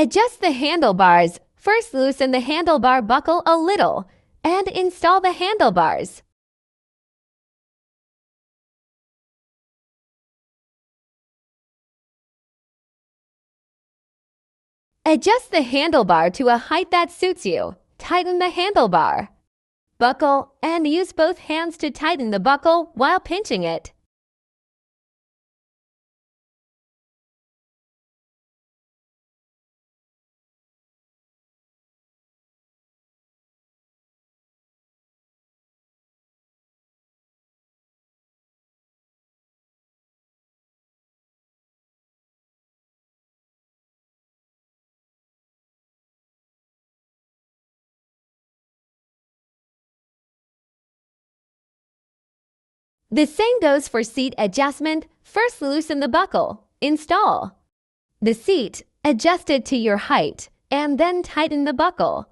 Adjust the handlebars. First, loosen the handlebar buckle a little and install the handlebars. Adjust the handlebar to a height that suits you. Tighten the handlebar. Buckle and use both hands to tighten the buckle while pinching it. The same goes for seat adjustment. First, loosen the buckle. Install the seat, adjust it to your height, and then tighten the buckle.